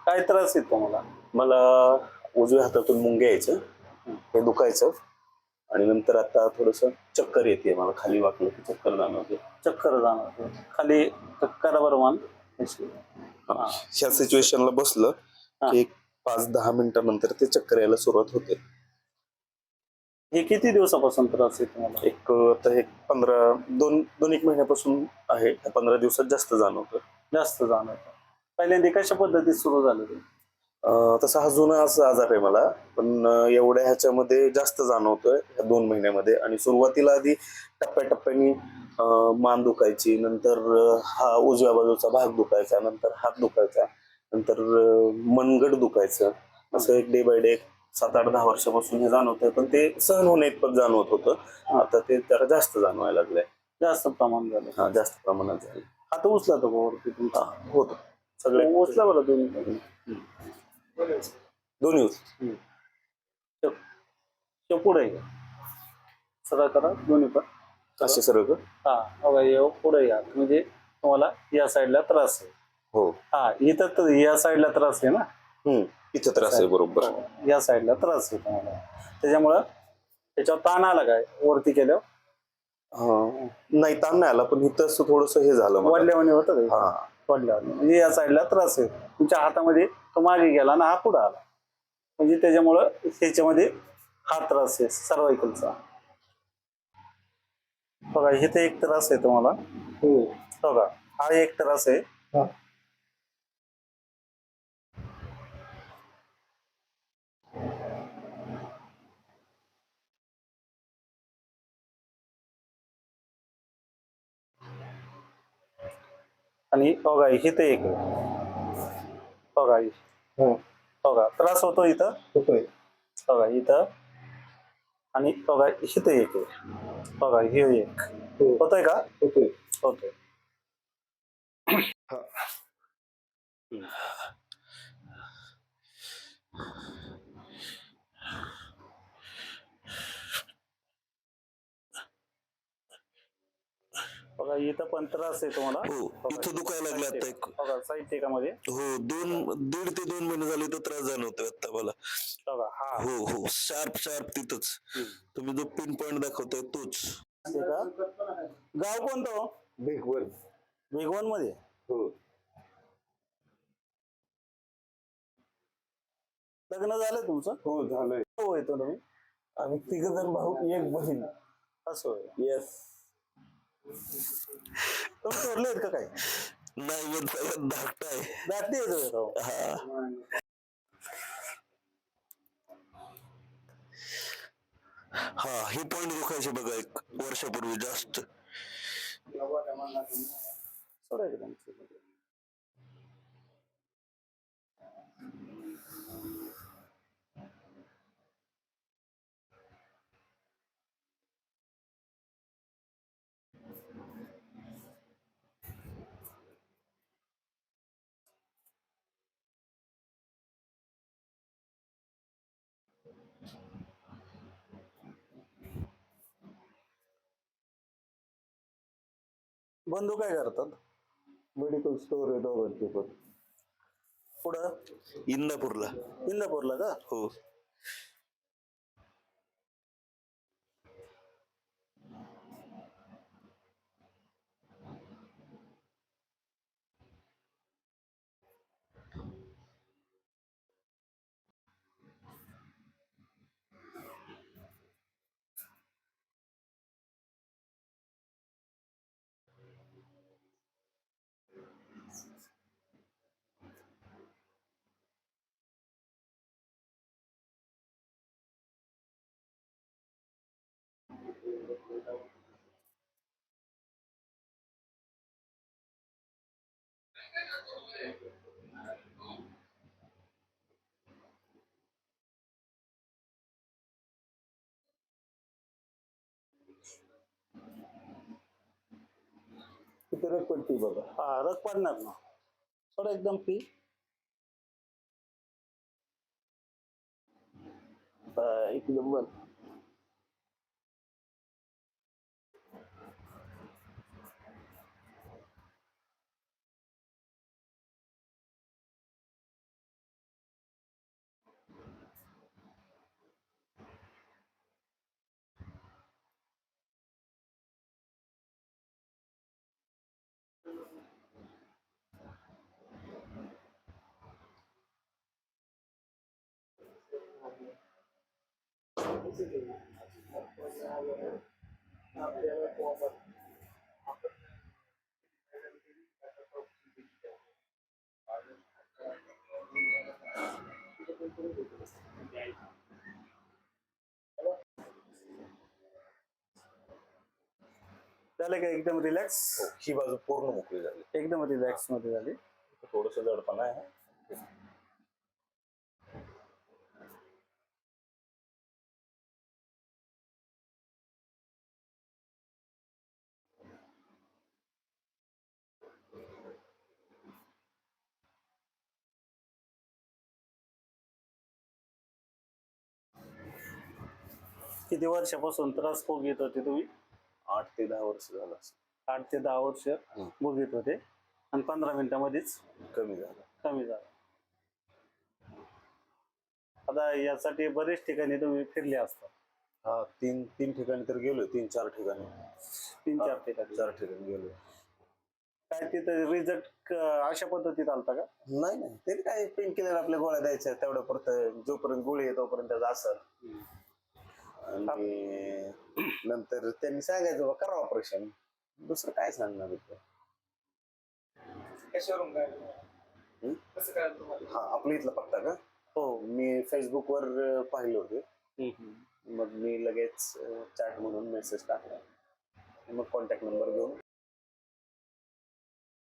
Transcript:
काय त्रास आहे तुम्हाला? मला उजव्या हातातून मुंग्या यायचं, हे दुखायचं आणि नंतर आता थोडस चक्कर येते मला, खाली वाकलं की चक्कर जाणवते. चक्कर जाणवते खाली? करा बरं मान. ह्या सिच्युएशनला बसलं की एक 5-10 मिनिटानंतर ते चक्कर यायला सुरुवात होते. हे किती दिवसापासून त्रास आहे तुम्हाला? आता एक 2-1 महिन्यापासून आहे. 15 दिवसात जास्त जाणवतं. जास्त जाणवतं. पहिल्यांदा कशा पद्धतीत सुरू झालं ते? तसा हा जुना असा आजार आहे मला, पण एवढ्या ह्याच्यामध्ये जास्त जाणवतोय ह्या 2 महिन्यामध्ये. आणि सुरुवातीला आधी टप्प्याटप्प्याने मान दुखायची, नंतर हा उजव्या बाजूचा भाग दुखायचा, नंतर हात दुखायचा, नंतर मनगट दुखायचं. असं एक डे बाय डे 7-8-10 वर्षापासून हे जाणवतंय, पण ते सहन होण्या इतपत जाणवत होतं. आता ते जरा जास्त जाणवायला लागलंय. जास्त प्रमाण झालं? हा, जास्त प्रमाणात झालं. आता उचला तो वरती तुमचा? होतं सगळे उचला बरं दोन्ही. दोन्ही पुढे सरळ करा दोन्ही पण. असे सर्व. हा, पुढे या. म्हणजे तुम्हाला या साईडला त्रास आहे. हो. हा, इथं तर या साईडला त्रास आहे ना? इथं त्रास आहे, बरोबर. या साईडला त्रास आहे तुम्हाला, त्याच्यामुळं त्याच्यावर ताण आला काय वरती केल्यावर? नाही, ताण नाही आला, पण इथं थोडस हे झालं, वडल्यावानी होतं का? वडल्यावानी म्हणजे या साईडला त्रास आहे तुमच्या हातामध्ये. तो मागे गेला ना, हा पुढे आला, म्हणजे त्याच्यामुळं ह्याच्यामध्ये हा त्रास आहे सर्वाइकलचा. बघा इथे एक त्रास आहे तुम्हाला. बघा हा एक त्रास आहे. आणि बघा इथे एक बघा. बघा त्रास होतो इथं. बघा इथं. आणि बघा इथे एक आहे. बघा हे एक होतोय का? होतोय. बघा इथं पण त्रास आहे तुम्हाला. इथं दुखायला लागलं आता एक. बघा साईड टेकामध्ये. हो, 1.5 ते 2 महिने झाले तर त्रास जाणवतोय आता मला. बघा हा. हो, शार्प तिथंच. तुम्ही जो पिन पॉइंट दाखवताय तोच. गाव कोणतं? भिगवण मध्ये. हो. लग्न झालंय तुमचं? हो, झालंय. हो, येतो तुम्ही. आम्ही 3 जण भाऊ, 1 बहीण. असं? येस. तुम्ही सोडले आहेत का काय? नाही, धाकटा आहे. दाटी येतो. हे पॉइंट दुखायचे बघा 1 वर्षापूर्वी जास्त. बंधू काय करतात? मेडिकल स्टोर आहे दोघांचे पण. पुढं इंदापूरला. इंदापूरला का? हो. तिथे रग पडते बघा. हा, रग पडणार ना थोडं एकदम पी. एक नंबर. झालं का एकदम रिलॅक्स? ही बाजू पूर्ण मोकळी झाली. एकदम रिलॅक्स मध्ये झाली. थोडस जडपणा आहे. किती वर्षापासून त्रास खूप घेत होते तुम्ही? 8 ते 10 वर्ष झालं असेल. 8 ते 10 वर्ष भोगीत होते आणि 15 मिनिटांमध्येच कमी झालं. कमी झालं. आता यासाठी बरेच ठिकाणी तुम्ही फिरले असतात. हा, तीन ठिकाणी तर गेलो. 3-4 ठिकाणी. 3-4 ठिकाणी. 4 ठिकाणी गेलो. काय तिथं रिझल्ट अशा पद्धतीत आलता का? नाही, ते काय पेन किलर आपल्या गोळ्या द्यायच्या तेवढं पुरतं. जोपर्यंत गोळी आहे तोपर्यंत त्याचं असर. आणि नंतर त्यांनी सांगायचं बा करा ऑपरेशन. दुसरं काय सांगणार होतं. कशावरून काय कसं काय तुम्हाला? हा, आपल्या इथला पत्ता का? हो, मी फेसबुकवर पाहिले होते. मग मी लगेच चॅट म्हणून मेसेज टाकला. मग कॉन्टॅक्ट नंबर घेऊन